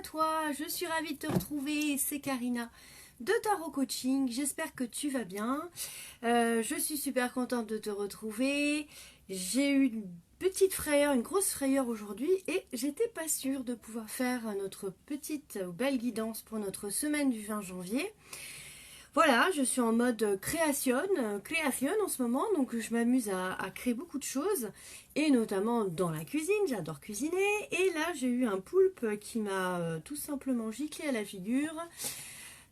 toi, je suis ravie de te retrouver, c'est Karina de Tarot Coaching, j'espère que tu vas bien. Je suis super contente de te retrouver. J'ai eu une petite frayeur, une grosse frayeur aujourd'hui et j'étais pas sûre de pouvoir faire notre petite belle guidance pour notre semaine du 20 janvier. Voilà, je suis en mode création en ce moment, donc je m'amuse à créer beaucoup de choses, et notamment dans la cuisine, j'adore cuisiner, et là j'ai eu un poulpe qui m'a tout simplement giclé à la figure.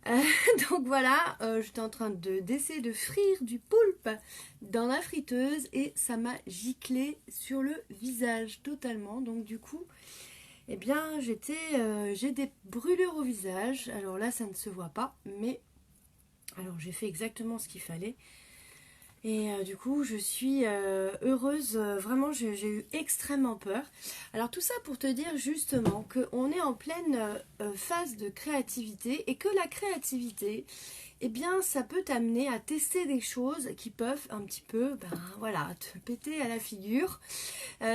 Euh, donc voilà, j'étais en train d'essayer de frire du poulpe dans la friteuse, et ça m'a giclé sur le visage totalement, donc du coup... Eh bien, j'ai des brûlures au visage, alors là ça ne se voit pas, mais... Alors j'ai fait exactement ce qu'il fallait et du coup je suis heureuse, vraiment j'ai eu extrêmement peur. Alors tout ça pour te dire justement qu'on est en pleine phase de créativité et que la créativité, eh bien ça peut t'amener à tester des choses qui peuvent un petit peu, voilà, te péter à la figure.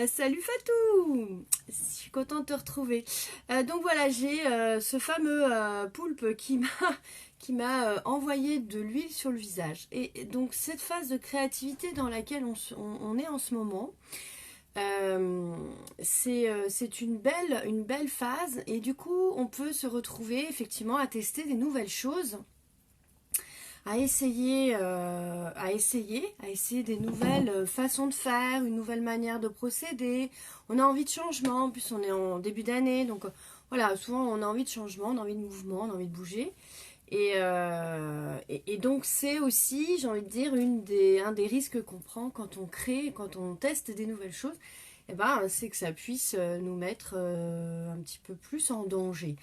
Salut Fatou, je suis contente de te retrouver. Donc voilà, j'ai ce fameux poulpe qui m'a envoyé de l'huile sur le visage. Et donc cette phase de créativité dans laquelle on est en ce moment, c'est une belle phase. Et du coup, on peut se retrouver effectivement à tester des nouvelles choses, à essayer des nouvelles façons de faire, une nouvelle manière de procéder. On a envie de changement, en plus on est en début d'année, donc voilà, souvent on a envie de changement, on a envie de mouvement, on a envie de bouger. Et donc c'est aussi, j'ai envie de dire, un des risques qu'on prend quand on crée, quand on teste des nouvelles choses, c'est que ça puisse nous mettre un petit peu plus en danger.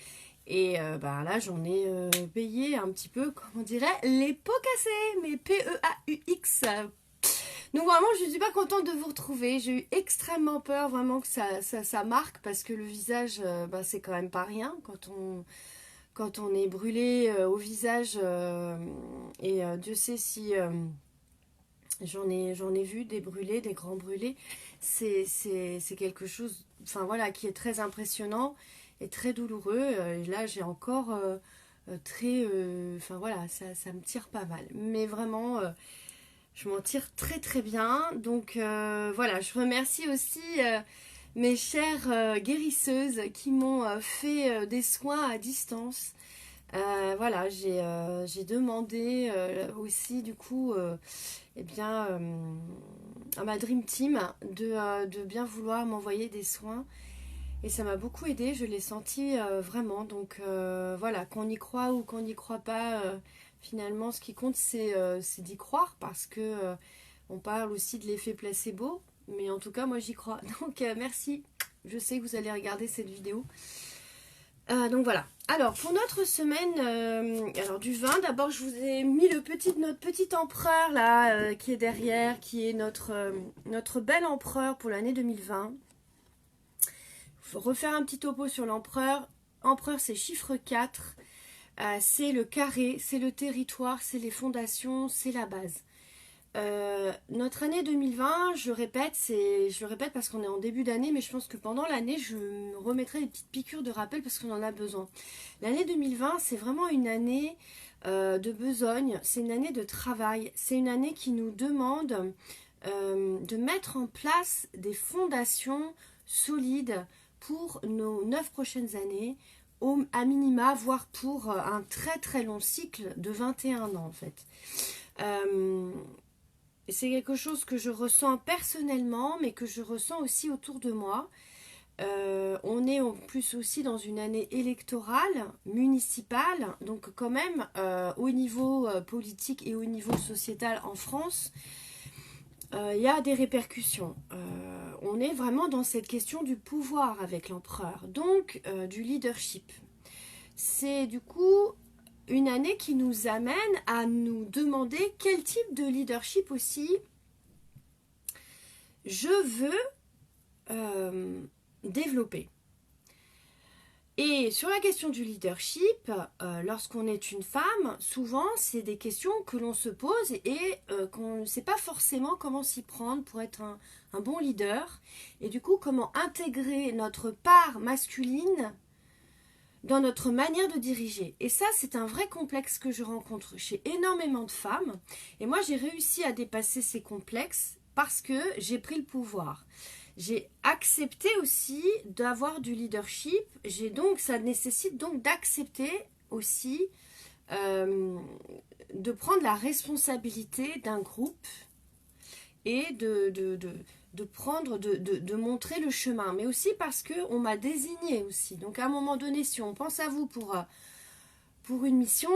Et là, j'en ai payé un petit peu, comme on dirait, les pots cassés, mais P-E-A-U-X. Donc vraiment, je suis super contente de vous retrouver. J'ai eu extrêmement peur, vraiment, que ça marque, parce que le visage, c'est quand même pas rien quand on est brûlé au visage. Et Dieu sait si j'en ai vu des brûlés, des grands brûlés. C'est quelque chose, enfin voilà, qui est très impressionnant et très douloureux. Et là, j'ai encore enfin voilà, ça me tire pas mal. Mais vraiment, je m'en tire très très bien. Donc voilà, je remercie aussi mes chères guérisseuses qui m'ont fait des soins à distance. Voilà, j'ai demandé aussi du coup à ma Dream Team de bien vouloir m'envoyer des soins. Et ça m'a beaucoup aidé, je l'ai senti vraiment. Donc voilà, qu'on y croit ou qu'on n'y croit pas, finalement ce qui compte c'est d'y croire, parce que on parle aussi de l'effet placebo. Mais en tout cas moi j'y crois. Donc merci, je sais que vous allez regarder cette vidéo. Donc voilà. Alors pour notre semaine alors du 20, d'abord je vous ai mis notre petit empereur là qui est derrière, qui est notre bel empereur pour l'année 2020. Faut refaire un petit topo sur l'empereur. Empereur, c'est chiffre 4, c'est le carré, c'est le territoire, c'est les fondations, c'est la base. Notre année 2020, je le répète parce qu'on est en début d'année, mais je pense que pendant l'année, je me remettrai des petites piqûres de rappel parce qu'on en a besoin. L'année 2020, c'est vraiment une année de besogne, c'est une année de travail, c'est une année qui nous demande de mettre en place des fondations solides pour nos 9 prochaines années, à minima, voire pour un très très long cycle de 21 ans en fait. C'est quelque chose que je ressens personnellement, mais que je ressens aussi autour de moi. On est en plus aussi dans une année électorale, municipale, donc quand même au niveau politique et au niveau sociétal en France, il y a des répercussions. On est vraiment dans cette question du pouvoir avec l'empereur, donc du leadership. C'est du coup une année qui nous amène à nous demander quel type de leadership aussi je veux développer. Et sur la question du leadership, lorsqu'on est une femme, souvent c'est des questions que l'on se pose et qu'on ne sait pas forcément comment s'y prendre pour être un bon leader. Et du coup, comment intégrer notre part masculine dans notre manière de diriger. Et ça, c'est un vrai complexe que je rencontre chez énormément de femmes. Et moi, j'ai réussi à dépasser ces complexes parce que j'ai pris le pouvoir. J'ai accepté aussi d'avoir du leadership. Ça nécessite donc d'accepter aussi de prendre la responsabilité d'un groupe et de montrer le chemin, mais aussi parce qu'on m'a désigné aussi. Donc à un moment donné, si on pense à vous pour une mission,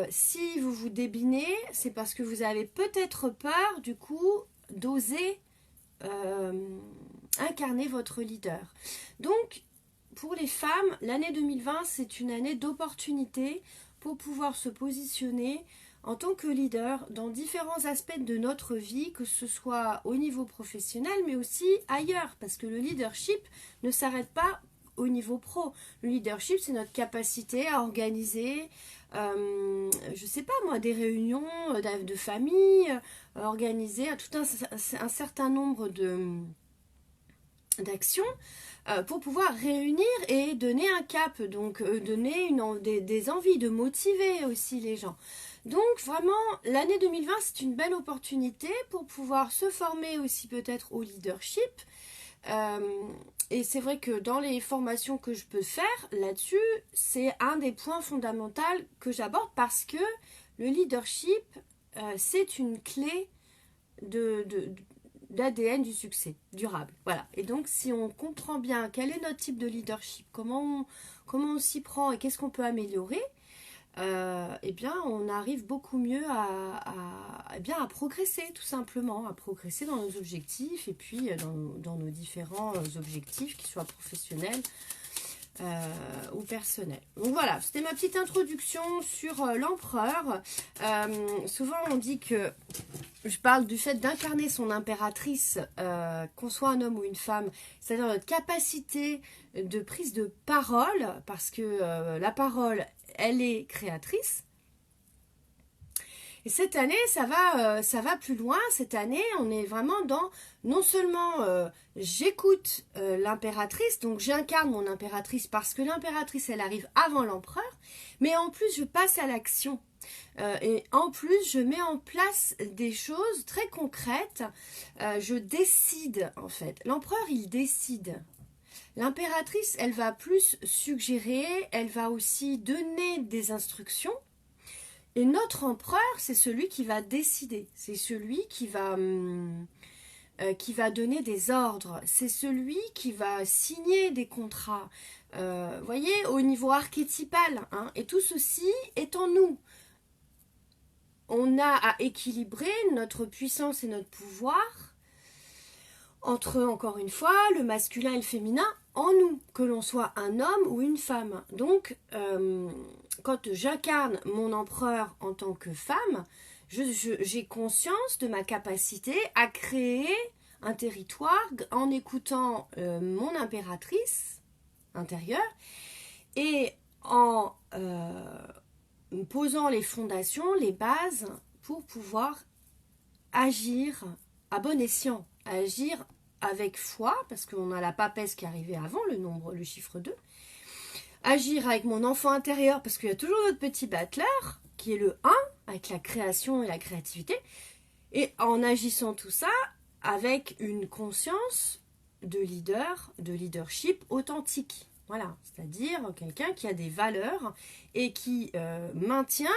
si vous vous débinez, c'est parce que vous avez peut-être peur du coup d'oser incarner votre leader. Donc pour les femmes, l'année 2020, c'est une année d'opportunité pour pouvoir se positionner en tant que leader dans différents aspects de notre vie, que ce soit au niveau professionnel, mais aussi ailleurs, parce que le leadership ne s'arrête pas au niveau pro. Le leadership, c'est notre capacité à organiser, je sais pas moi, des réunions de famille, organiser tout un certain nombre d'actions pour pouvoir réunir et donner un cap, donc donner des envies, de motiver aussi les gens. Donc vraiment, l'année 2020, c'est une belle opportunité pour pouvoir se former aussi peut-être au leadership. Et c'est vrai que dans les formations que je peux faire là-dessus, c'est un des points fondamentaux que j'aborde parce que le leadership, c'est une clé d'ADN du succès durable. Voilà. Et donc, si on comprend bien quel est notre type de leadership, comment on s'y prend et qu'est-ce qu'on peut améliorer, eh bien, on arrive beaucoup mieux à progresser, tout simplement, à progresser dans nos objectifs et puis dans nos différents objectifs, qu'ils soient professionnels ou personnels. Donc voilà, c'était ma petite introduction sur l'empereur. Souvent, on dit que je parle du fait d'incarner son impératrice, qu'on soit un homme ou une femme, c'est-à-dire notre capacité de prise de parole, parce que la parole, elle est créatrice. Et cette année, ça va plus loin. Cette année, on est vraiment dans, non seulement j'écoute l'impératrice, donc j'incarne mon impératrice parce que l'impératrice, elle arrive avant l'empereur, mais en plus, je passe à l'action. Et en plus, je mets en place des choses très concrètes. Je décide, en fait. L'empereur, il décide. L'impératrice, elle va plus suggérer, elle va aussi donner des instructions. Et notre empereur, c'est celui qui va décider. C'est celui qui va donner des ordres. C'est celui qui va signer des contrats. Voyez, au niveau archétypal. Hein, et tout ceci est en nous. On a à équilibrer notre puissance et notre pouvoir entre, encore une fois, le masculin et le féminin en nous, que l'on soit un homme ou une femme. Donc, quand j'incarne mon empereur en tant que femme, j'ai conscience de ma capacité à créer un territoire en écoutant mon impératrice intérieure et en posant les fondations, les bases pour pouvoir agir à bon escient, agir avec foi, parce qu'on a la papesse qui est arrivée avant, le chiffre 2. Agir avec mon enfant intérieur, parce qu'il y a toujours notre petit battleur, qui est le 1, avec la création et la créativité. Et en agissant tout ça, avec une conscience de leader, de leadership authentique. Voilà, c'est-à-dire quelqu'un qui a des valeurs et qui maintient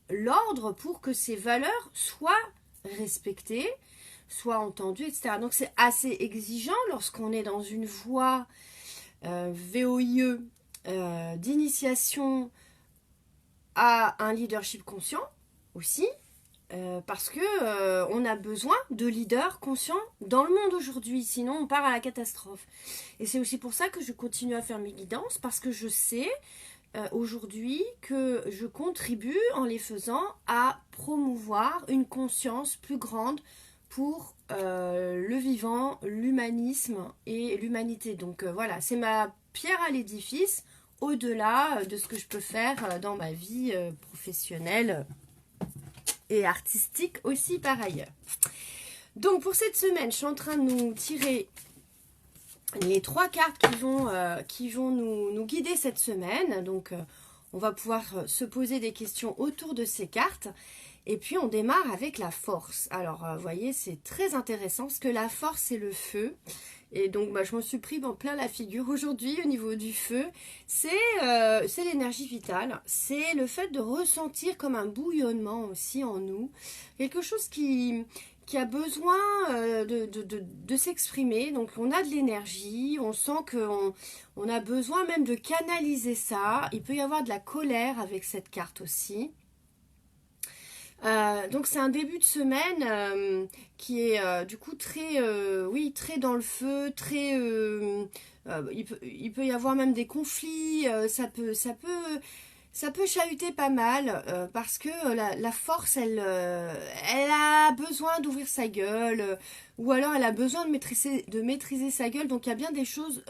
l'ordre pour que ces valeurs soient respectées, soit entendu, etc. Donc c'est assez exigeant lorsqu'on est dans une voie VOIE d'initiation à un leadership conscient aussi, parce que on a besoin de leaders conscients dans le monde aujourd'hui, sinon on part à la catastrophe. Et c'est aussi pour ça que je continue à faire mes guidances, parce que je sais aujourd'hui que je contribue en les faisant à promouvoir une conscience plus grande pour le vivant, l'humanisme et l'humanité. Donc voilà, c'est ma pierre à l'édifice, au-delà de ce que je peux faire dans ma vie professionnelle et artistique aussi par ailleurs. Donc pour cette semaine, je suis en train de nous tirer les 3 cartes qui vont nous guider cette semaine. Donc, on va pouvoir se poser des questions autour de ces cartes. Et puis, on démarre avec la force. Alors, vous voyez, c'est très intéressant parce que la force, c'est le feu. Et donc, je m'en suis pris en plein la figure aujourd'hui au niveau du feu. C'est l'énergie vitale. C'est le fait de ressentir comme un bouillonnement aussi en nous. Quelque chose qui a besoin de s'exprimer. Donc, on a de l'énergie. On sent qu'on a besoin même de canaliser ça. Il peut y avoir de la colère avec cette carte aussi. Donc c'est un début de semaine qui est du coup très, oui, très dans le feu, très, il peut y avoir même des conflits, ça peut chahuter pas mal parce que la force, elle a besoin d'ouvrir sa gueule ou alors elle a besoin de maîtriser sa gueule. Donc il y a bien des choses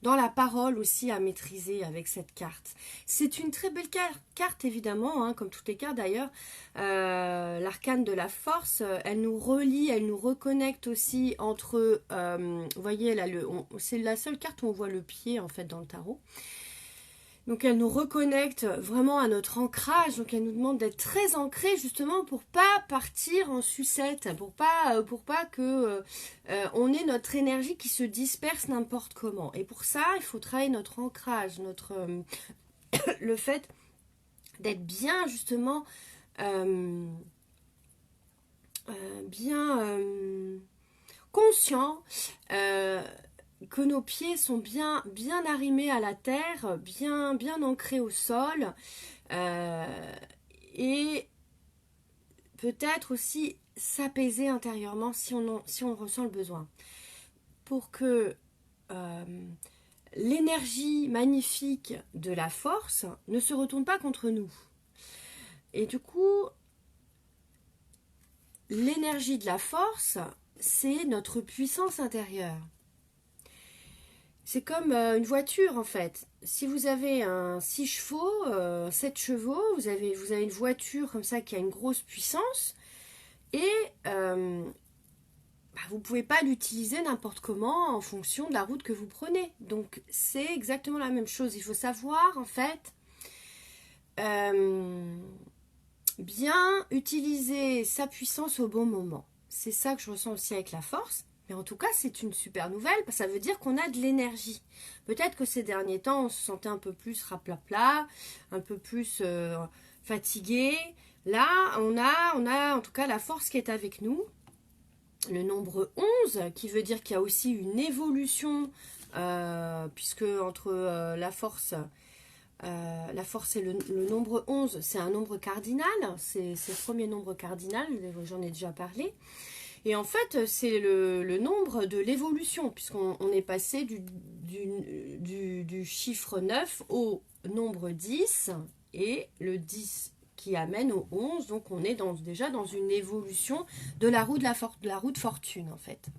dans la parole aussi à maîtriser avec cette carte. C'est une très belle carte évidemment, hein, comme toutes les cartes d'ailleurs. L'arcane de la force, elle nous relie, elle nous reconnecte aussi entre, vous voyez là, c'est la seule carte où on voit le pied en fait dans le tarot. Donc elle nous reconnecte vraiment à notre ancrage, donc elle nous demande d'être très ancré justement pour pas partir en sucette, pour pas que on ait notre énergie qui se disperse n'importe comment. Et pour ça, il faut travailler notre ancrage, le fait d'être bien justement bien conscient que nos pieds sont bien arrimés à la terre, bien ancrés au sol, et peut-être aussi s'apaiser intérieurement si on ressent le besoin, pour que l'énergie magnifique de la force ne se retourne pas contre nous. Et du coup, l'énergie de la force, c'est notre puissance intérieure. C'est comme une voiture en fait. Si vous avez un 6 chevaux, 7 chevaux, vous avez une voiture comme ça qui a une grosse puissance et vous ne pouvez pas l'utiliser n'importe comment en fonction de la route que vous prenez. Donc c'est exactement la même chose. Il faut savoir en fait bien utiliser sa puissance au bon moment. C'est ça que je ressens aussi avec la force. Mais en tout cas, c'est une super nouvelle, parce que ça veut dire qu'on a de l'énergie. Peut-être que ces derniers temps, on se sentait un peu plus raplapla, un peu plus fatigué. Là, on a en tout cas la force qui est avec nous. Le nombre 11, qui veut dire qu'il y a aussi une évolution, puisque entre la force et le nombre 11, c'est un nombre cardinal. C'est le premier nombre cardinal, j'en ai déjà parlé. Et en fait, c'est le nombre de l'évolution, puisqu'on est passé du chiffre 9 au nombre 10, et le 10 qui amène au 11, donc on est déjà dans une évolution de la roue de la roue de fortune, en fait.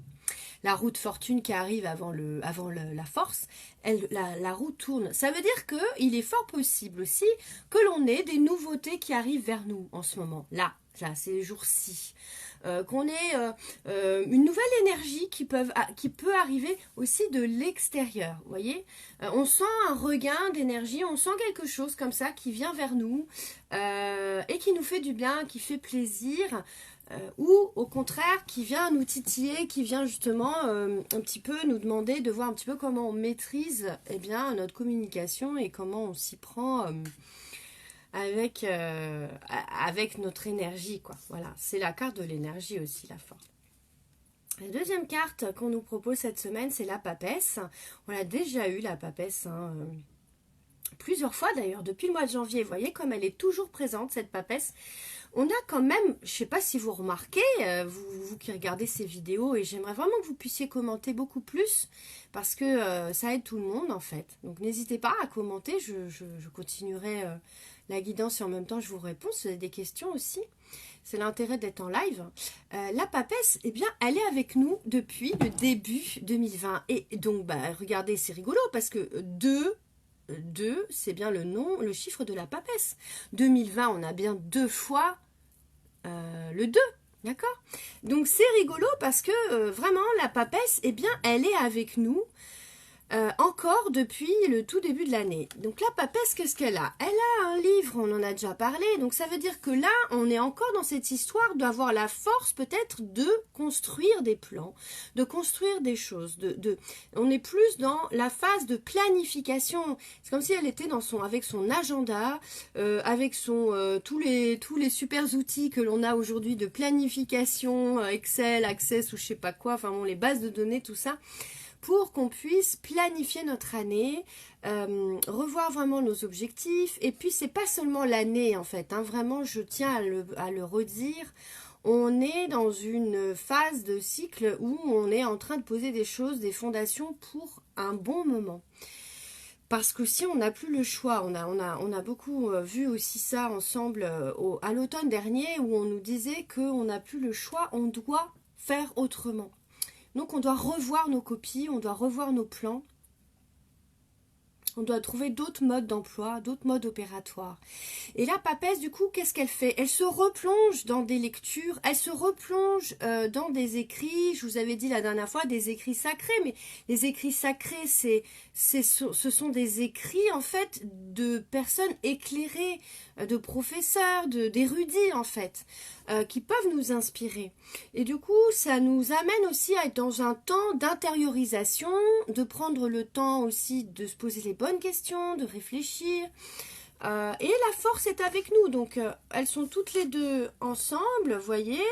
La roue de fortune qui arrive avant la force, la roue tourne. Ça veut dire qu'il est fort possible aussi que l'on ait des nouveautés qui arrivent vers nous en ce moment, là ces jours-ci. Qu'on ait une nouvelle énergie qui peut arriver aussi de l'extérieur, vous voyez. On sent un regain d'énergie, on sent quelque chose comme ça qui vient vers nous et qui nous fait du bien, qui fait plaisir, ou au contraire qui vient nous titiller, qui vient justement un petit peu nous demander de voir un petit peu comment on maîtrise notre communication et comment on s'y prend avec notre énergie, quoi. Voilà, c'est la carte de l'énergie aussi, la force. La deuxième carte qu'on nous propose cette semaine, c'est la papesse. On a déjà eu la papesse plusieurs fois d'ailleurs depuis le mois de janvier. Vous voyez comme elle est toujours présente, cette papesse. On a quand même, je ne sais pas si vous remarquez, vous qui regardez ces vidéos, et j'aimerais vraiment que vous puissiez commenter beaucoup plus, parce que ça aide tout le monde en fait. Donc n'hésitez pas à commenter, je continuerai la guidance et en même temps je vous réponds si vous avez des questions aussi. C'est l'intérêt d'être en live. La papesse, eh bien, elle est avec nous depuis le début 2020. Et donc, regardez, c'est rigolo parce que 2, c'est bien le chiffre de la papesse. 2020, on a bien 2 fois le 2. D'accord? Donc c'est rigolo parce que vraiment la papesse, eh bien, elle est avec nous encore depuis le tout début de l'année. Donc la papesse, qu'est-ce qu'elle a? Elle a un livre, on en a déjà parlé, donc ça veut dire que là, on est encore dans cette histoire d'avoir la force peut-être de construire des plans, de construire des choses, on est plus dans la phase de planification. C'est comme si elle était avec son agenda, avec tous les super outils que l'on a aujourd'hui de planification, Excel, Access ou je sais pas quoi, enfin bon, les bases de données, tout ça, pour qu'on puisse planifier notre année, revoir vraiment nos objectifs. Et puis, c'est pas seulement l'année, en fait. Hein, vraiment, je tiens à le redire. On est dans une phase de cycle où on est en train de poser des choses, des fondations pour un bon moment. Parce que si on n'a plus le choix, on a beaucoup vu aussi ça ensemble à l'automne dernier, où on nous disait qu'on n'a plus le choix, on doit faire autrement. Donc on doit revoir nos copies, on doit revoir nos plans, on doit trouver d'autres modes d'emploi, d'autres modes opératoires. Et la papesse, du coup, qu'est-ce qu'elle fait? Elle se replonge dans des lectures, elle se replonge dans des écrits, je vous avais dit la dernière fois, des écrits sacrés, mais les écrits sacrés, ce sont des écrits, en fait, de personnes éclairées, de professeurs, d'érudits, en fait, qui peuvent nous inspirer. Et du coup, ça nous amène aussi à être dans un temps d'intériorisation, de prendre le temps aussi de se poser les bonnes questions, de réfléchir. Et la force est avec nous, donc elles sont toutes les deux ensemble, vous voyez,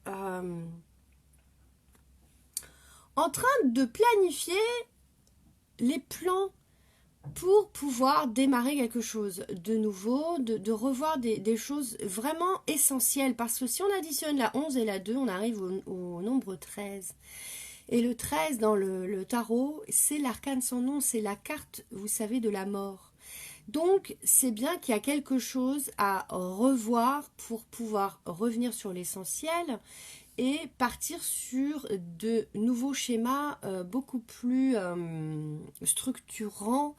en train de planifier les plans pour pouvoir démarrer quelque chose de nouveau, de revoir des choses vraiment essentielles. Parce que si on additionne la 11 et la 2, on arrive au nombre 13. Et le 13 dans le tarot, c'est l'arcane sans nom, c'est la carte, vous savez, de la mort. Donc, c'est bien qu'il y a quelque chose à revoir pour pouvoir revenir sur l'essentiel et partir sur de nouveaux schémas beaucoup plus structurants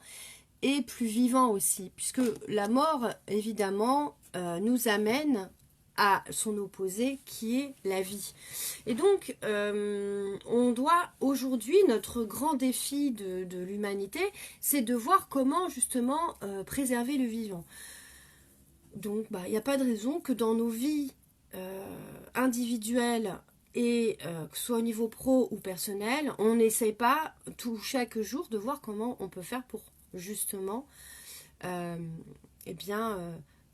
et plus vivants aussi. Puisque la mort, évidemment, nous amène à son opposé qui est la vie. Et donc, on doit aujourd'hui, notre grand défi de l'humanité, c'est de voir comment justement préserver le vivant. Donc, il n'y a pas de raison que dans nos vies individuelles et que ce soit au niveau pro ou personnel, on n'essaye pas chaque jour de voir comment on peut faire pour justement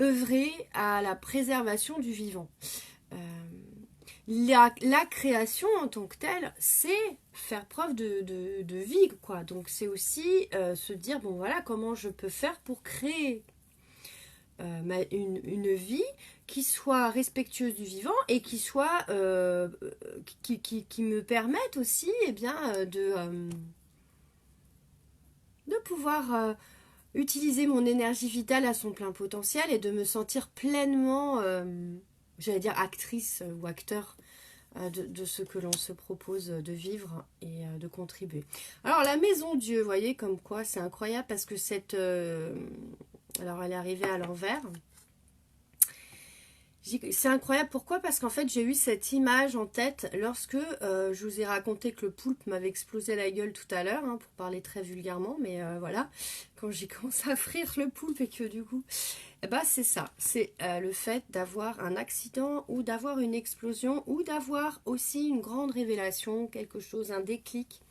œuvrer à la préservation du vivant. La création en tant que telle, c'est faire preuve de vie, quoi. Donc c'est aussi se dire, bon voilà, comment je peux faire pour créer une vie qui soit respectueuse du vivant et qui soit qui me permette aussi de pouvoir utiliser mon énergie vitale à son plein potentiel et de me sentir pleinement j'allais dire actrice ou acteur de ce que l'on se propose de vivre et de contribuer. Alors la maison Dieu, vous voyez comme quoi c'est incroyable parce que alors elle est arrivée à l'envers. C'est incroyable, pourquoi? Parce qu'en fait j'ai eu cette image en tête lorsque je vous ai raconté que le poulpe m'avait explosé la gueule tout à l'heure, pour parler très vulgairement, mais voilà, quand j'ai commencé à frire le poulpe et que du coup, c'est ça, c'est le fait d'avoir un accident ou d'avoir une explosion ou d'avoir aussi une grande révélation, quelque chose, un déclic.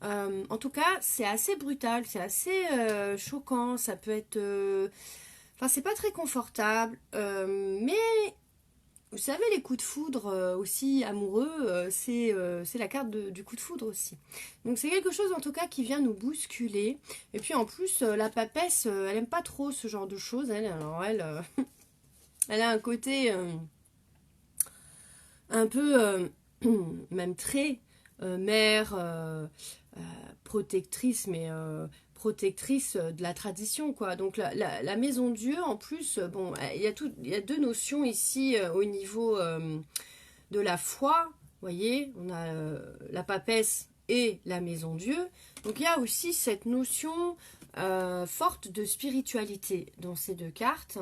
En tout cas, c'est assez brutal, c'est assez choquant, ça peut être... Enfin, c'est pas très confortable, mais vous savez, les coups de foudre aussi amoureux, c'est la carte du coup de foudre aussi. Donc c'est quelque chose en tout cas qui vient nous bousculer. Et puis en plus, la papesse, elle aime pas trop ce genre de choses. Alors elle, elle a un côté un peu, même très mère, protectrice, mais... protectrice de la tradition, quoi. Donc la maison Dieu, en plus, bon, il y a deux notions ici au niveau de la foi. Vous voyez, on a la papesse et la maison Dieu. Donc il y a aussi cette notion forte de spiritualité dans ces deux cartes.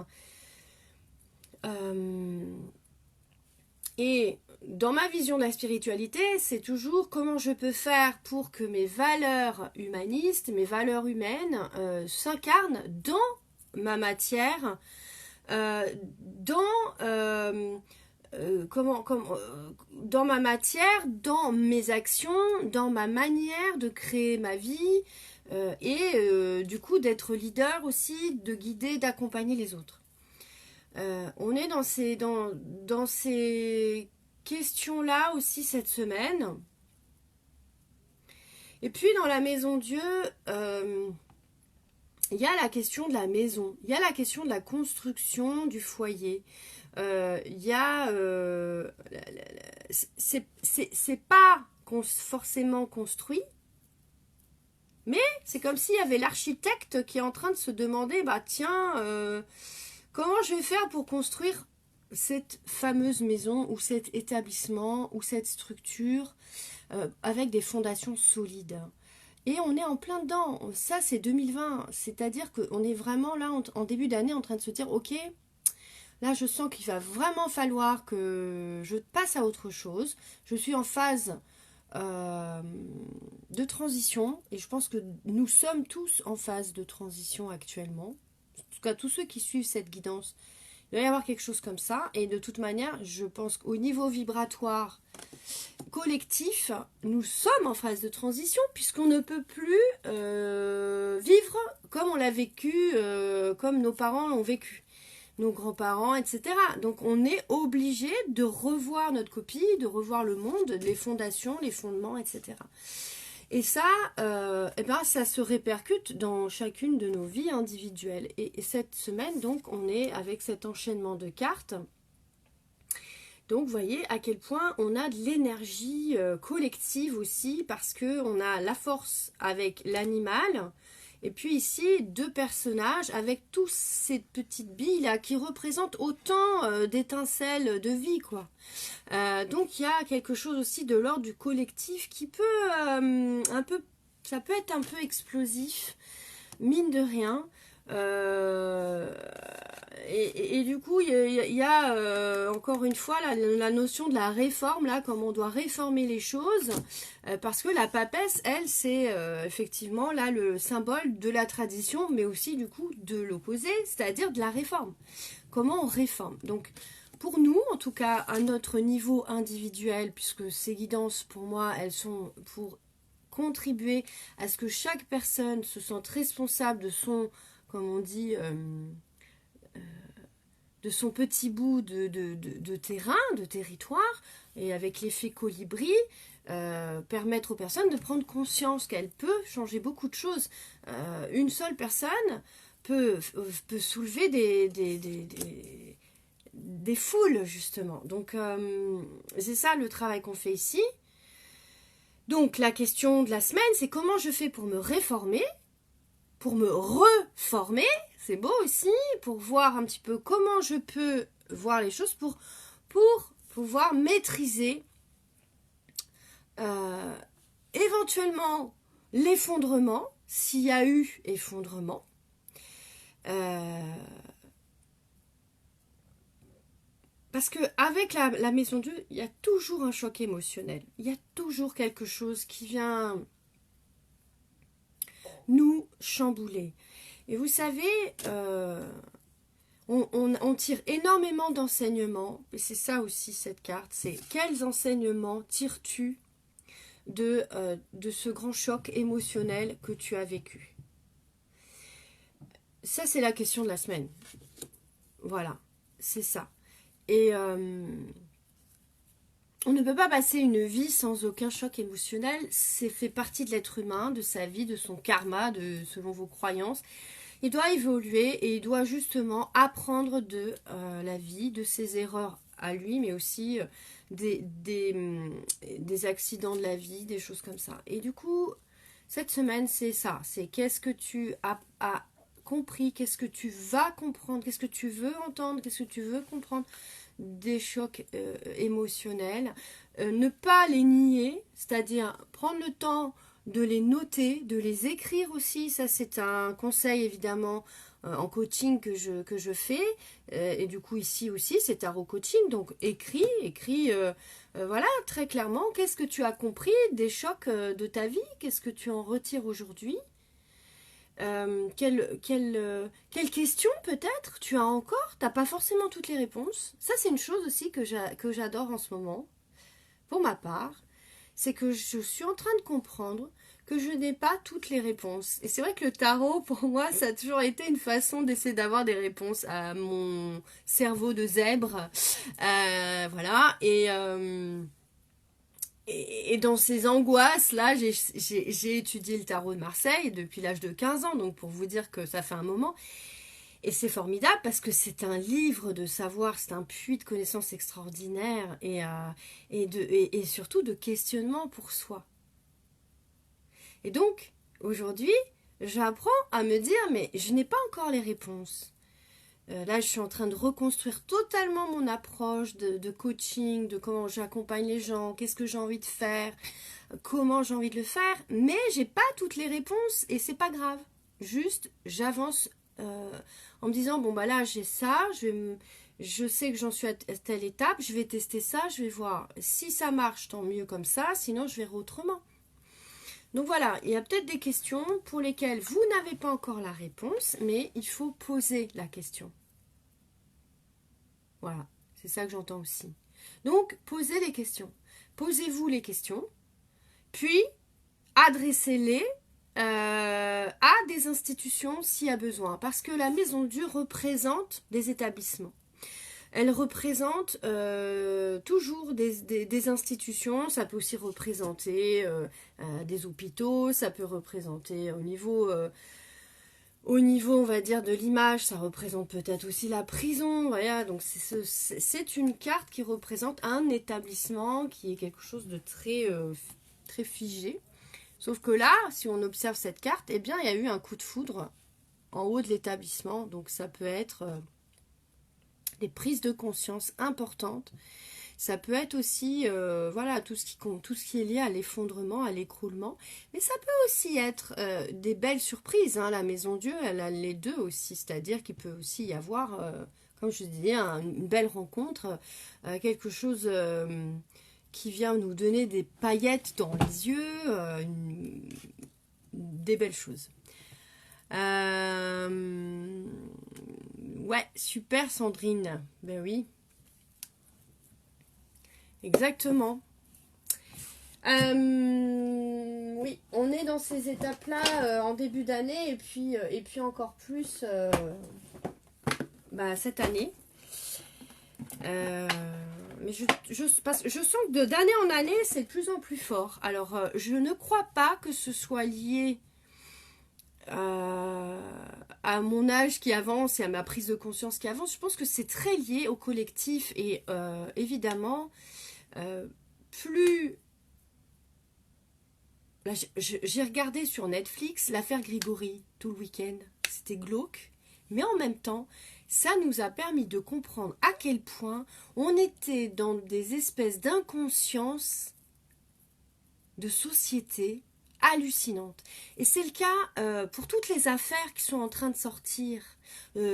Et dans ma vision de la spiritualité, c'est toujours comment je peux faire pour que mes valeurs humanistes, mes valeurs humaines s'incarnent dans ma matière, dans ma matière, dans mes actions, dans ma manière de créer ma vie et du coup d'être leader aussi, de guider, d'accompagner les autres. On est dans ces questions-là aussi cette semaine. Et puis dans la maison Dieu, il y a la question de la maison, il y a la question de la construction du foyer. Il y a... c'est pas forcément construit, mais c'est comme s'il y avait l'architecte qui est en train de se demander, bah tiens, comment je vais faire pour construire cette fameuse maison ou cet établissement ou cette structure avec des fondations solides. Et on est en plein dedans. Ça, c'est 2020. C'est-à-dire qu'on est vraiment là, en début d'année, en train de se dire, ok, là, je sens qu'il va vraiment falloir que je passe à autre chose. Je suis en phase de transition. Et je pense que nous sommes tous en phase de transition actuellement. En tout cas, tous ceux qui suivent cette guidance, il va y avoir quelque chose comme ça. Et de toute manière, je pense qu'au niveau vibratoire collectif, nous sommes en phase de transition puisqu'on ne peut plus vivre comme on l'a vécu, comme nos parents l'ont vécu, nos grands-parents, etc. Donc on est obligé de revoir notre copie, de revoir le monde, les fondations, les fondements, etc. Et ça, ça se répercute dans chacune de nos vies individuelles. Et cette semaine, donc, on est avec cet enchaînement de cartes. Donc, vous voyez à quel point on a de l'énergie collective aussi, parce qu'on a la force avec l'animal, et puis ici, deux personnages avec tous ces petites billes là qui représentent autant d'étincelles de vie, quoi. Donc, il y a quelque chose aussi de l'ordre du collectif qui peut ça peut être un peu explosif, mine de rien. Et du coup, il y a encore une fois la notion de la réforme, là, comme on doit réformer les choses, parce que la papesse, elle, c'est effectivement là le symbole de la tradition, mais aussi du coup de l'opposé, c'est-à-dire de la réforme. Comment on réforme? Donc, pour nous, en tout cas, à notre niveau individuel, puisque ces guidances, pour moi, elles sont pour contribuer à ce que chaque personne se sente responsable de son, comme on dit, de son petit bout de terrain, de territoire, et avec l'effet colibri, permettre aux personnes de prendre conscience qu'elle peut changer beaucoup de choses. Une seule personne peut soulever des foules, justement. Donc, c'est ça le travail qu'on fait ici. Donc, la question de la semaine, c'est comment je fais pour me réformer, pour me reformer, c'est beau aussi, pour voir un petit peu comment je peux voir les choses, pour pouvoir maîtriser éventuellement l'effondrement, s'il y a eu effondrement. Parce qu'avec la maison Dieu, il y a toujours un choc émotionnel. Il y a toujours quelque chose qui vient nous chambouler. Et vous savez, on tire énormément d'enseignements, et c'est ça aussi cette carte, c'est quels enseignements tires-tu de ce grand choc émotionnel que tu as vécu? Ça, c'est la question de la semaine. Voilà, c'est ça. Et on ne peut pas passer une vie sans aucun choc émotionnel. C'est fait partie de l'être humain, de sa vie, de son karma, selon vos croyances. Il doit évoluer et il doit justement apprendre de la vie, de ses erreurs à lui, mais aussi des accidents de la vie, des choses comme ça. Et du coup, cette semaine, c'est ça. C'est qu'est-ce que tu as compris, qu'est-ce que tu vas comprendre, qu'est-ce que tu veux entendre, qu'est-ce que tu veux comprendre des chocs émotionnels. Ne pas les nier, c'est-à-dire prendre le temps de les noter, de les écrire aussi. Ça, c'est un conseil évidemment en coaching que je fais. Et du coup, ici aussi, c'est tarot coaching. Donc, écris, voilà, très clairement, qu'est-ce que tu as compris des chocs de ta vie? Qu'est-ce que tu en retires aujourd'hui? Quelle question peut-être tu as encore? T'as pas forcément toutes les réponses. Ça, c'est une chose aussi que j'adore en ce moment, pour ma part. C'est que je suis en train de comprendre que je n'ai pas toutes les réponses. Et c'est vrai que le tarot, pour moi, ça a toujours été une façon d'essayer d'avoir des réponses à mon cerveau de zèbre. Voilà. Et dans ces angoisses-là, j'ai étudié le tarot de Marseille depuis l'âge de 15 ans, donc pour vous dire que ça fait un moment. Et c'est formidable parce que c'est un livre de savoir, c'est un puits de connaissances extraordinaires et surtout de questionnement pour soi. Et donc, aujourd'hui, j'apprends à me dire, mais je n'ai pas encore les réponses. Là, je suis en train de reconstruire totalement mon approche de coaching, de comment j'accompagne les gens, qu'est-ce que j'ai envie de faire, comment j'ai envie de le faire, mais j'ai pas toutes les réponses et c'est pas grave. Juste, j'avance en me disant, bon bah là j'ai ça, je sais que j'en suis à telle étape, je vais tester ça, je vais voir si ça marche, tant mieux comme ça, sinon je verrai autrement. Donc voilà, il y a peut-être des questions pour lesquelles vous n'avez pas encore la réponse, mais il faut poser la question. Voilà, c'est ça que j'entends aussi. Donc, posez les questions. Posez-vous les questions, puis adressez-les à des institutions s'il y a besoin. Parce que la Maison Dieu représente des établissements. Elle représente toujours des institutions. Ça peut aussi représenter des hôpitaux, ça peut représenter au niveau, on va dire, de l'image, ça représente peut-être aussi la prison. Voilà, donc c'est une carte qui représente un établissement qui est quelque chose de très figé. Sauf que là, si on observe cette carte, eh bien, il y a eu un coup de foudre en haut de l'établissement. Donc ça peut être des prises de conscience importantes. Ça peut être aussi voilà, tout ce qui est lié à l'effondrement, à l'écroulement. Mais ça peut aussi être des belles surprises. Hein. La Maison Dieu, elle a les deux aussi. C'est-à-dire qu'il peut aussi y avoir, comme je disais, une belle rencontre, quelque chose qui vient nous donner des paillettes dans les yeux, des belles choses. Ouais, super Sandrine. Ben oui. Exactement. Oui, on est dans ces étapes-là en début d'année et puis encore plus cette année. Mais je sens que d'année en année, c'est de plus en plus fort. Alors, je ne crois pas que ce soit lié à mon âge qui avance et à ma prise de conscience qui avance. Je pense que c'est très lié au collectif et évidemment, plus... Là, j'ai regardé sur Netflix l'affaire Grigori tout le week-end. C'était glauque, mais en même temps, ça nous a permis de comprendre à quel point on était dans des espèces d'inconscience de société hallucinantes. Et c'est le cas pour toutes les affaires qui sont en train de sortir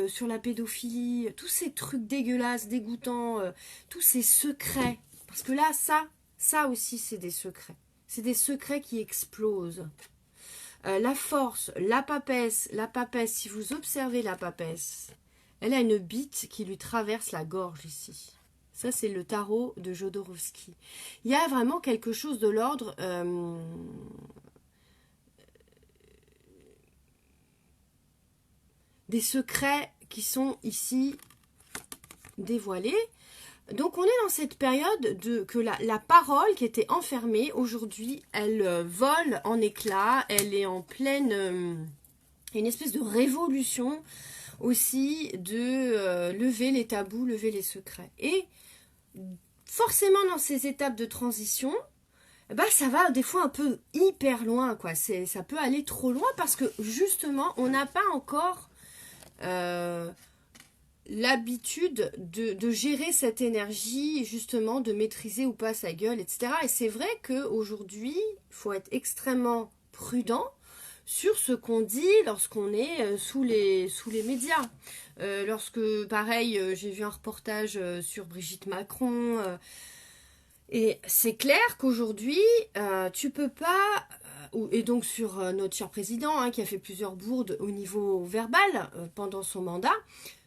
sur la pédophilie, tous ces trucs dégueulasses, dégoûtants, tous ces secrets. Parce que là, ça aussi, c'est des secrets. C'est des secrets qui explosent. La force, la papesse, si vous observez la papesse, elle a une bite qui lui traverse la gorge ici. Ça, c'est le tarot de Jodorowsky. Il y a vraiment quelque chose de l'ordre des secrets qui sont ici dévoilés. Donc on est dans cette période que la parole qui était enfermée, aujourd'hui, elle vole en éclats, elle est en pleine... une espèce de révolution aussi de lever les tabous, lever les secrets. Et forcément dans ces étapes de transition, ça va des fois un peu hyper loin, quoi. Ça peut aller trop loin parce que justement, on n'a pas encore... l'habitude de gérer cette énergie, justement, de maîtriser ou pas sa gueule, etc. Et c'est vrai qu'aujourd'hui, il faut être extrêmement prudent sur ce qu'on dit lorsqu'on est sous les médias. Lorsque, pareil, j'ai vu un reportage sur Brigitte Macron, et c'est clair qu'aujourd'hui, tu peux pas, et donc sur notre cher président, hein, qui a fait plusieurs bourdes au niveau verbal pendant son mandat,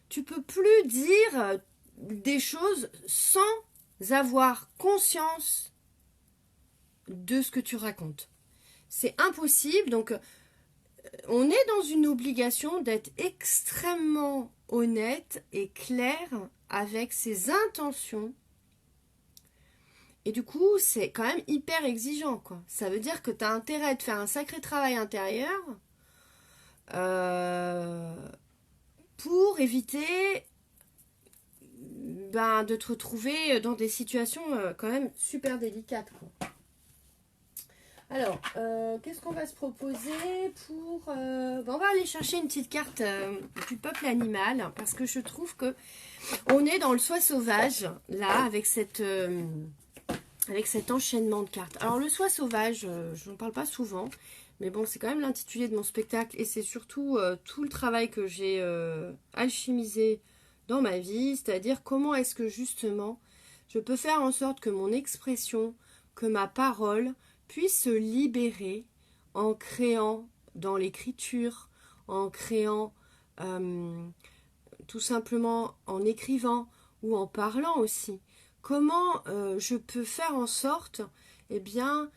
tu peux plus dire des choses sans avoir conscience de ce que tu racontes. C'est impossible, donc on est dans une obligation d'être extrêmement honnête et clair avec ses intentions. Et du coup, c'est quand même hyper exigeant, quoi. Ça veut dire que tu as intérêt de faire un sacré travail intérieur pour éviter de te retrouver dans des situations quand même super délicates, quoi. Alors, qu'est-ce qu'on va se proposer pour... on va aller chercher une petite carte du peuple animal, parce que je trouve que on est dans le soi sauvage, là, avec cet enchaînement de cartes. Alors, le soi sauvage, je n'en parle pas souvent, mais bon, c'est quand même l'intitulé de mon spectacle, et c'est surtout tout le travail que j'ai alchimisé dans ma vie, c'est-à-dire comment est-ce que, justement, je peux faire en sorte que mon expression, que ma parole puisse se libérer en créant dans l'écriture, en créant tout simplement en écrivant ou en parlant aussi. Comment je peux faire en sorte de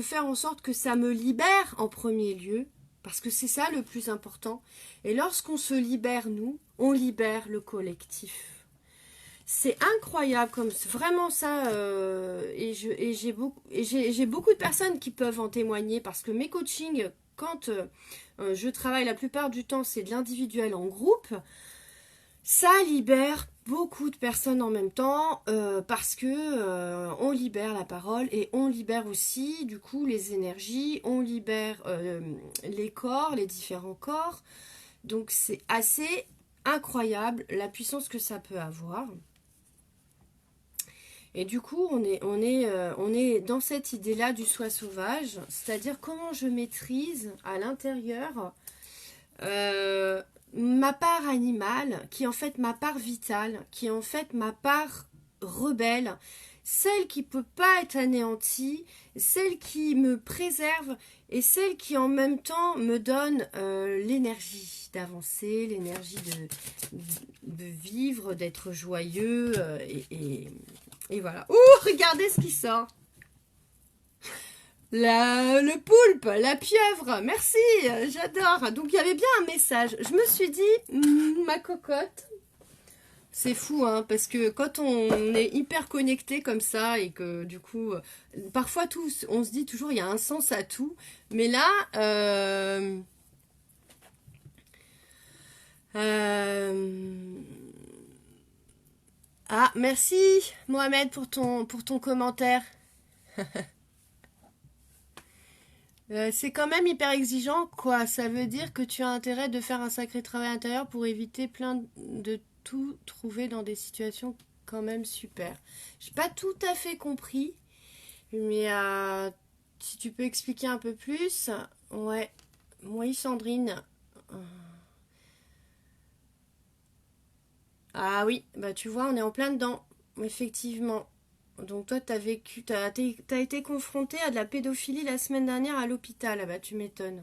faire en sorte que ça me libère en premier lieu, parce que c'est ça le plus important. Et lorsqu'on se libère, nous, on libère le collectif. C'est incroyable, comme vraiment ça, et j'ai beaucoup de personnes qui peuvent en témoigner, parce que mes coachings, quand je travaille la plupart du temps, c'est de l'individuel en groupe, ça libère beaucoup de personnes en même temps, parce que on libère la parole, et on libère aussi du coup les énergies, on libère les corps, les différents corps, donc c'est assez incroyable la puissance que ça peut avoir. Et du coup, on est dans cette idée-là du soi sauvage, c'est-à-dire comment je maîtrise à l'intérieur ma part animale, qui est en fait ma part vitale, qui est en fait ma part rebelle, celle qui ne peut pas être anéantie, celle qui me préserve et celle qui en même temps me donne l'énergie d'avancer, l'énergie de vivre, d'être joyeux et voilà. Ouh, regardez ce qui sort. Le poulpe, la pieuvre, merci, j'adore. Donc il y avait bien un message. Je me suis dit, ma cocotte, c'est fou, hein, parce que quand on est hyper connecté comme ça et que du coup, parfois on se dit toujours il y a un sens à tout, mais là, ah, merci Mohamed pour ton commentaire. C'est quand même hyper exigeant, quoi. Ça veut dire que tu as intérêt de faire un sacré travail intérieur pour éviter plein de tout trouver dans des situations quand même super. J'ai pas tout à fait compris, mais si tu peux expliquer un peu plus. Ouais, moi, Sandrine. Ah oui, bah tu vois, on est en plein dedans, effectivement. Donc toi, t'as été confronté à de la pédophilie la semaine dernière à l'hôpital. Ah bah tu m'étonnes.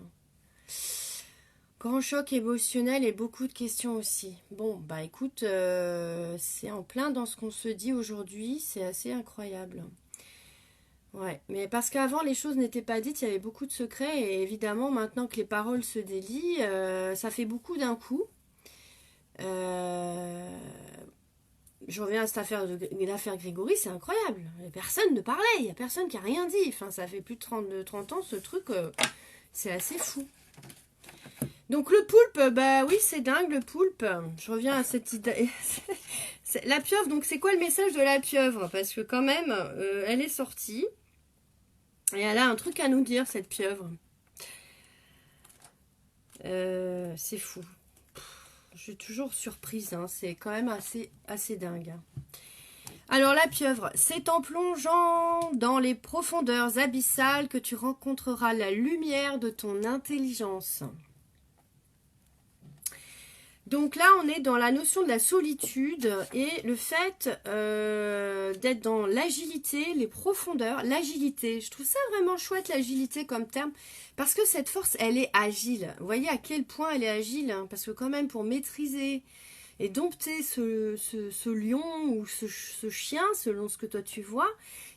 Grand choc émotionnel et beaucoup de questions aussi. Bon, bah écoute, c'est en plein dans ce qu'on se dit aujourd'hui, c'est assez incroyable. Ouais, mais parce qu'avant les choses n'étaient pas dites, il y avait beaucoup de secrets et évidemment maintenant que les paroles se délient, ça fait beaucoup d'un coup. Je reviens à cette affaire l'affaire Grégory, c'est incroyable. Personne ne parlait, il n'y a personne qui a rien dit. Enfin, ça fait plus de 30 ans, ce truc, c'est assez fou. Donc le poulpe, bah oui, c'est dingue le poulpe. Je reviens à cette idée. La pieuvre, donc c'est quoi le message de la pieuvre? Parce que quand même, elle est sortie. Et elle a un truc à nous dire, cette pieuvre. C'est fou. Je suis toujours surprise, hein. C'est quand même assez dingue. Alors la pieuvre, c'est en plongeant dans les profondeurs abyssales que tu rencontreras la lumière de ton intelligence. Donc là, on est dans la notion de la solitude et le fait d'être dans l'agilité, les profondeurs, l'agilité. Je trouve ça vraiment chouette, l'agilité comme terme, parce que cette force, elle est agile. Vous voyez à quel point elle est agile, hein, parce que quand même, pour maîtriser et dompter ce lion ou ce chien, selon ce que toi tu vois,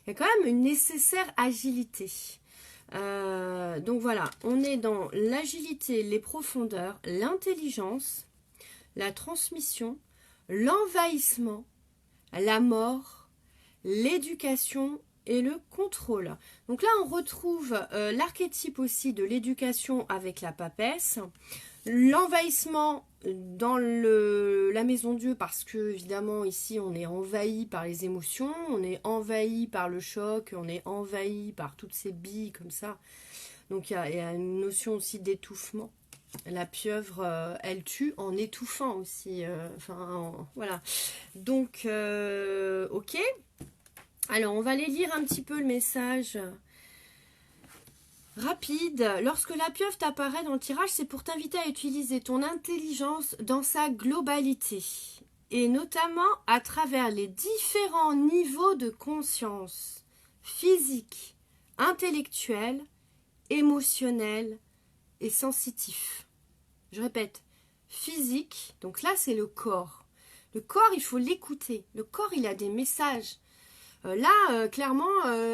il y a quand même une nécessaire agilité. Donc voilà, on est dans l'agilité, les profondeurs, l'intelligence, la transmission, l'envahissement, la mort, l'éducation et le contrôle. Donc là, on retrouve l'archétype aussi de l'éducation avec la papesse, l'envahissement dans la maison Dieu parce que évidemment ici on est envahi par les émotions, on est envahi par le choc, on est envahi par toutes ces billes comme ça. Donc il y a une notion aussi d'étouffement. La pieuvre, elle tue en étouffant aussi. Voilà. Donc, ok. Alors, on va aller lire un petit peu le message rapide. Lorsque la pieuvre t'apparaît dans le tirage, c'est pour t'inviter à utiliser ton intelligence dans sa globalité. Et notamment à travers les différents niveaux de conscience. Physique, intellectuel, émotionnel et sensitif. Je répète, physique, donc là c'est le corps. Le corps, il faut l'écouter. Le corps, il a des messages. Clairement,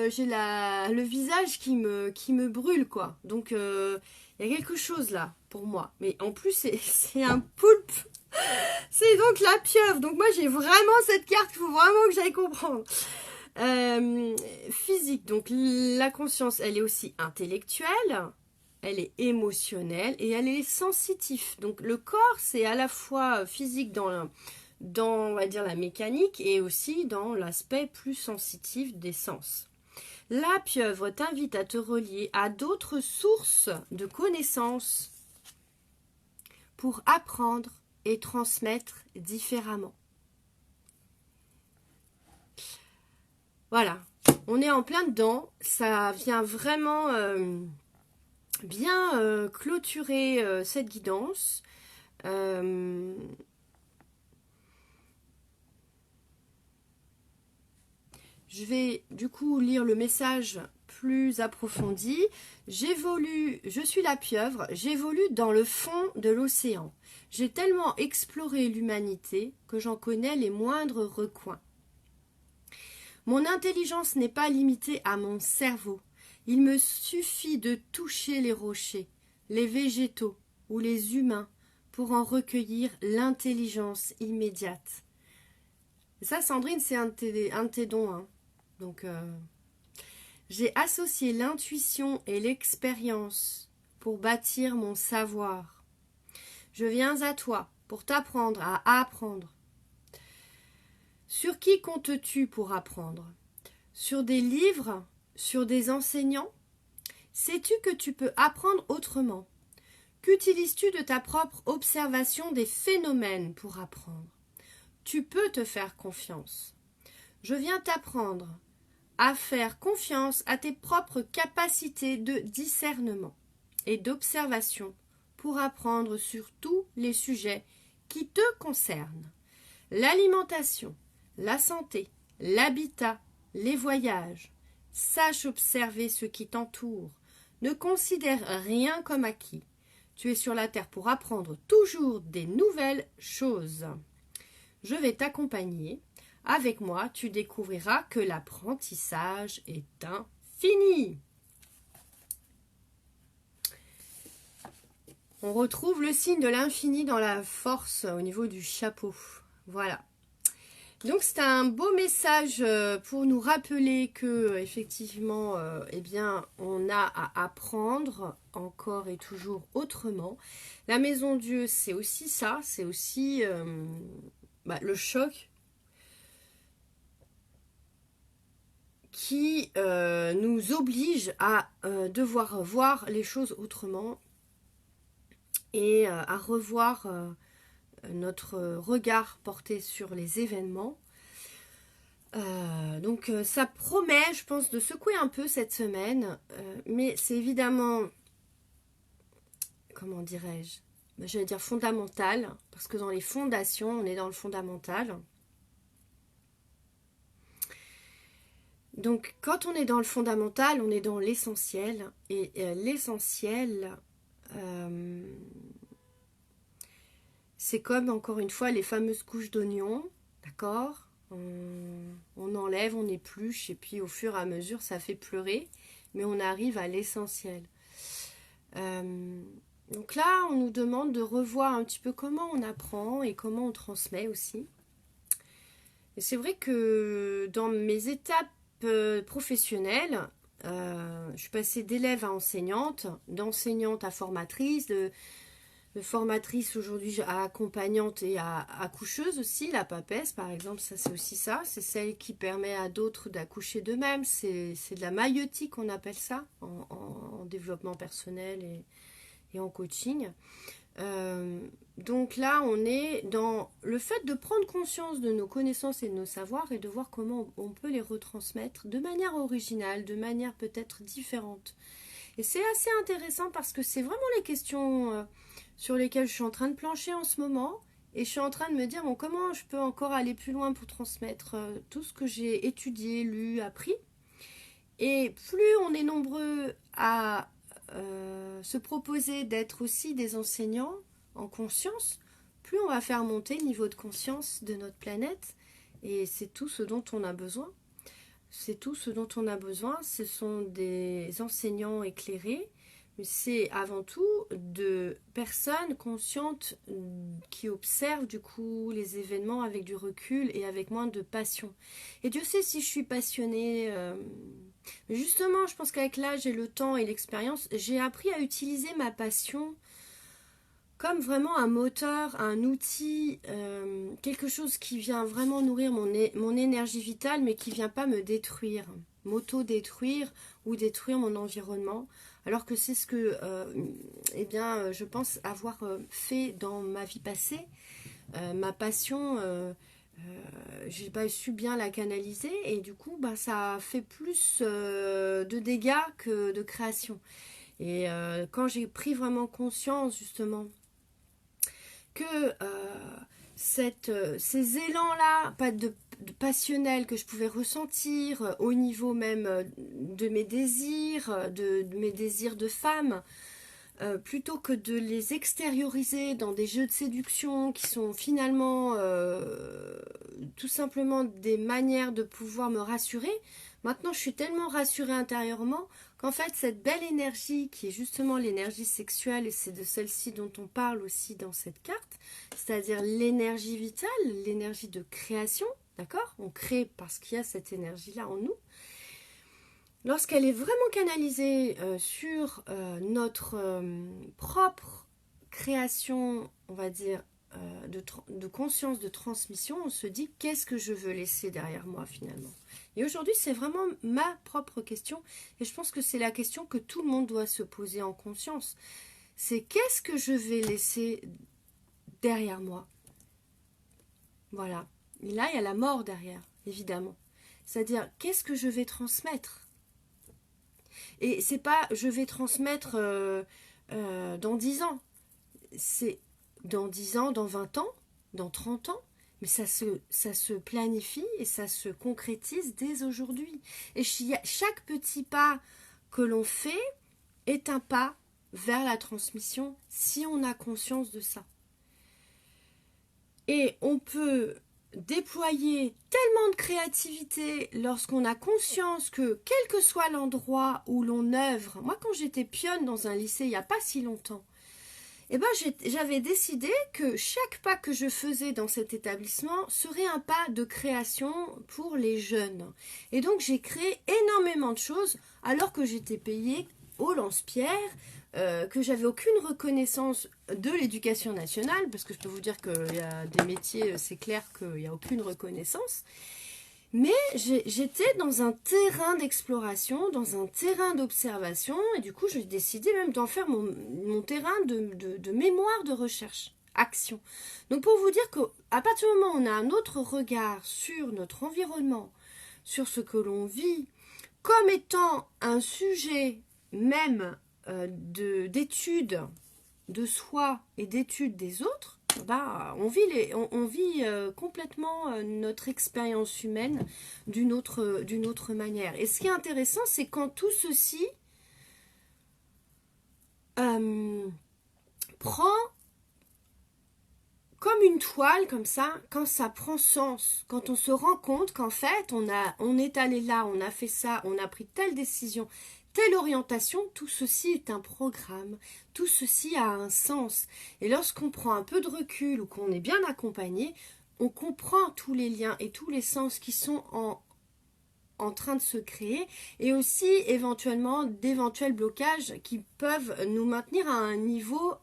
j'ai le visage qui me brûle, quoi. Donc, il y a quelque chose là, pour moi. Mais en plus, c'est un poulpe. C'est donc la pieuvre. Donc moi, j'ai vraiment cette carte qu'il faut vraiment que j'aille comprendre. Physique, donc la conscience, elle est aussi intellectuelle. Elle est émotionnelle et elle est sensitive. Donc le corps, c'est à la fois physique dans on va dire, la mécanique et aussi dans l'aspect plus sensitif des sens. La pieuvre t'invite à te relier à d'autres sources de connaissances pour apprendre et transmettre différemment. Voilà, on est en plein dedans. Ça vient vraiment... bien clôturer cette guidance. Je vais du coup lire le message plus approfondi. Je suis la pieuvre, j'évolue dans le fond de l'océan. J'ai tellement exploré l'humanité que j'en connais les moindres recoins. Mon intelligence n'est pas limitée à mon cerveau. Il me suffit de toucher les rochers, les végétaux ou les humains pour en recueillir l'intelligence immédiate. Et ça, Sandrine, c'est un de tes dons. Hein. Donc, j'ai associé l'intuition et l'expérience pour bâtir mon savoir. Je viens à toi pour t'apprendre à apprendre. Sur qui comptes-tu pour apprendre? Sur des livres? Sur des enseignants? Sais-tu que tu peux apprendre autrement? Qu'utilises-tu de ta propre observation des phénomènes pour apprendre? Tu peux te faire confiance. Je viens t'apprendre à faire confiance à tes propres capacités de discernement et d'observation pour apprendre sur tous les sujets qui te concernent. L'alimentation, la santé, l'habitat, les voyages. Sache observer ce qui t'entoure. Ne considère rien comme acquis. Tu es sur la terre pour apprendre toujours des nouvelles choses. Je vais t'accompagner. Avec moi, tu découvriras que l'apprentissage est infini. On retrouve le signe de l'infini dans la force au niveau du chapeau. Voilà. Donc c'est un beau message pour nous rappeler que effectivement, eh bien, on a à apprendre encore et toujours autrement. La maison Dieu, c'est aussi ça, c'est aussi le choc qui nous oblige à devoir voir les choses autrement et à revoir notre regard porté sur les événements. Donc ça promet, je pense, de secouer un peu cette semaine, mais c'est évidemment, comment dirais-je, j'allais dire fondamental, parce que dans les fondations, on est dans le fondamental. Donc quand on est dans le fondamental, on est dans l'essentiel, et l'essentiel, c'est comme, encore une fois, les fameuses couches d'oignons, d'accord ? On enlève, on épluche, et puis au fur et à mesure, ça fait pleurer, mais on arrive à l'essentiel. Donc là, on nous demande de revoir un petit peu comment on apprend et comment on transmet aussi. Et c'est vrai que dans mes étapes professionnelles, je suis passée d'élève à enseignante, d'enseignante à formatrice, de formatrice aujourd'hui à accompagnante et à accoucheuse aussi, la papesse par exemple, ça c'est aussi ça, c'est celle qui permet à d'autres d'accoucher d'eux-mêmes, c'est de la maïeutique on appelle ça, en développement personnel et en coaching. Donc là on est dans le fait de prendre conscience de nos connaissances et de nos savoirs et de voir comment on peut les retransmettre de manière originale, de manière peut-être différente. Et c'est assez intéressant parce que c'est vraiment les questions sur lesquelles je suis en train de plancher en ce moment. Et je suis en train de me dire, bon, comment je peux encore aller plus loin pour transmettre tout ce que j'ai étudié, lu, appris. Et plus on est nombreux à se proposer d'être aussi des enseignants en conscience, plus on va faire monter le niveau de conscience de notre planète. Et c'est tout ce dont on a besoin. C'est tout ce dont on a besoin. Ce sont des enseignants éclairés, mais c'est avant tout de personnes conscientes qui observent du coup les événements avec du recul et avec moins de passion. Et Dieu sait si je suis passionnée. Mais justement, je pense qu'avec l'âge et le temps et l'expérience, j'ai appris à utiliser ma passion comme vraiment un moteur, un outil, quelque chose qui vient vraiment nourrir mon énergie vitale, mais qui ne vient pas me détruire, m'auto-détruire ou détruire mon environnement, alors que c'est ce que je pense avoir fait dans ma vie passée. Ma passion, j'ai pas su bien la canaliser, et du coup, ça a fait plus de dégâts que de création. Et quand j'ai pris vraiment conscience, justement, que ces élans-là, pas de passionnels que je pouvais ressentir au niveau même de mes désirs, de mes désirs de femme, plutôt que de les extérioriser dans des jeux de séduction qui sont finalement tout simplement des manières de pouvoir me rassurer. Maintenant, je suis tellement rassurée intérieurement qu'en fait, cette belle énergie qui est justement l'énergie sexuelle, et c'est de celle-ci dont on parle aussi dans cette carte, c'est-à-dire l'énergie vitale, l'énergie de création, d'accord ? On crée parce qu'il y a cette énergie-là en nous. Lorsqu'elle est vraiment canalisée sur notre propre création, on va dire, de conscience, de transmission, on se dit qu'est-ce que je veux laisser derrière moi finalement. Et aujourd'hui, c'est vraiment ma propre question, et je pense que c'est la question que tout le monde doit se poser en conscience. C'est qu'est-ce que je vais laisser derrière moi ? Voilà. Et là, il y a la mort derrière, évidemment. C'est-à-dire, qu'est-ce que je vais transmettre ? Et c'est pas je vais transmettre dans 10 ans. C'est dans 10 ans, dans 20 ans, dans 30 ans. Mais ça se planifie et ça se concrétise dès aujourd'hui. Et chaque petit pas que l'on fait est un pas vers la transmission si on a conscience de ça. Et on peut déployer tellement de créativité lorsqu'on a conscience que quel que soit l'endroit où l'on œuvre, moi quand j'étais pionne dans un lycée il n'y a pas si longtemps, j'avais décidé que chaque pas que je faisais dans cet établissement serait un pas de création pour les jeunes. Et donc j'ai créé énormément de choses alors que j'étais payée au lance-pierre, que j'avais aucune reconnaissance de l'éducation nationale, parce que je peux vous dire qu'il y a des métiers, c'est clair qu'il n'y a aucune reconnaissance. Mais j'étais dans un terrain d'exploration, dans un terrain d'observation, et du coup j'ai décidé même d'en faire mon terrain de mémoire de recherche, action. Donc pour vous dire qu'à partir du moment où on a un autre regard sur notre environnement, sur ce que l'on vit comme étant un sujet même d'étude de soi et d'étude des autres, bah, on vit complètement notre expérience humaine d'une autre manière. Et ce qui est intéressant, c'est quand tout ceci prend comme une toile, comme ça, quand ça prend sens, quand on se rend compte qu'en fait, on est allé là, on a fait ça, on a pris telle décision, telle orientation, tout ceci est un programme, tout ceci a un sens. Et lorsqu'on prend un peu de recul ou qu'on est bien accompagné, on comprend tous les liens et tous les sens qui sont en train de se créer, et aussi éventuellement d'éventuels blocages qui peuvent nous maintenir à un niveau,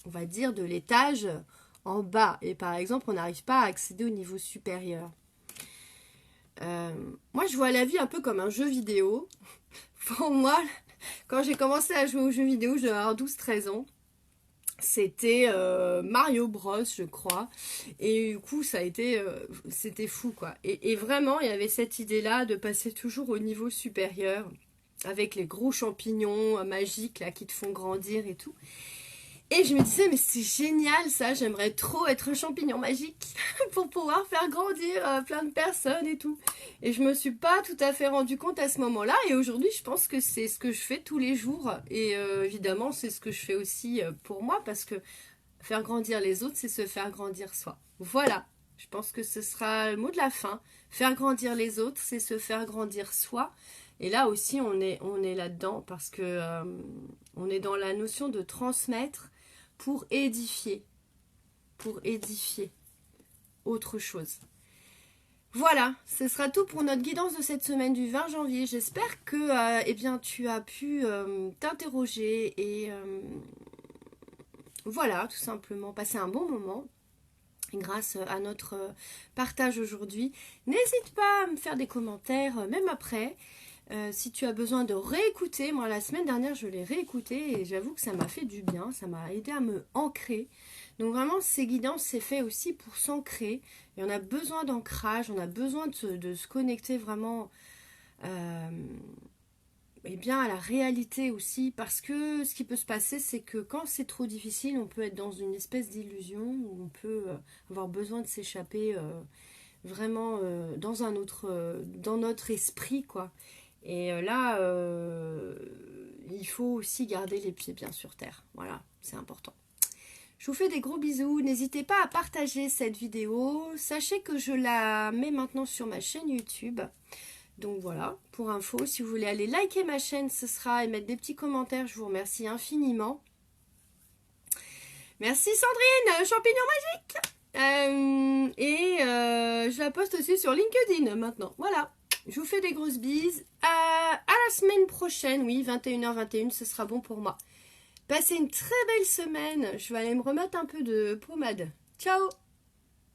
on va dire, de l'étage en bas. Et par exemple, on n'arrive pas à accéder au niveau supérieur. Moi, je vois la vie un peu comme un jeu vidéo. Pour moi, quand j'ai commencé à jouer aux jeux vidéo, j'avais 12-13 ans. C'était Mario Bros, je crois. Et du coup, c'était fou, quoi. Et vraiment, il y avait cette idée-là de passer toujours au niveau supérieur, avec les gros champignons magiques là qui te font grandir et tout. Et je me disais, mais c'est génial ça, j'aimerais trop être un champignon magique pour pouvoir faire grandir plein de personnes et tout. Et je me suis pas tout à fait rendu compte à ce moment-là. Et aujourd'hui, je pense que c'est ce que je fais tous les jours. Et évidemment, c'est ce que je fais aussi pour moi, parce que faire grandir les autres, c'est se faire grandir soi. Voilà, je pense que ce sera le mot de la fin. Faire grandir les autres, c'est se faire grandir soi. Et là aussi, on est là-dedans, parce que on est dans la notion de transmettre pour édifier autre chose. Voilà, ce sera tout pour notre guidance de cette semaine du 20 janvier. J'espère que eh bien, tu as pu t'interroger et voilà, tout simplement passer un bon moment grâce à notre partage aujourd'hui. N'hésite pas à me faire des commentaires, même après. Si tu as besoin de réécouter, moi la semaine dernière je l'ai réécouté et j'avoue que ça m'a fait du bien, ça m'a aidé à me ancrer. Donc vraiment ces guidances c'est fait aussi pour s'ancrer, et on a besoin d'ancrage, on a besoin de se connecter vraiment eh bien, à la réalité aussi, parce que ce qui peut se passer c'est que quand c'est trop difficile, on peut être dans une espèce d'illusion où on peut avoir besoin de s'échapper vraiment dans notre esprit, quoi. Et là, il faut aussi garder les pieds bien sur terre. Voilà, c'est important. Je vous fais des gros bisous. N'hésitez pas à partager cette vidéo. Sachez que je la mets maintenant sur ma chaîne YouTube. Donc voilà, pour info, si vous voulez aller liker ma chaîne, ce sera, et mettre des petits commentaires. Je vous remercie infiniment. Merci Sandrine, champignon magique. Je la poste aussi sur LinkedIn maintenant. Voilà. Je vous fais des grosses bises. À la semaine prochaine. Oui, 21h21, ce sera bon pour moi. Passez une très belle semaine. Je vais aller me remettre un peu de pommade. Ciao!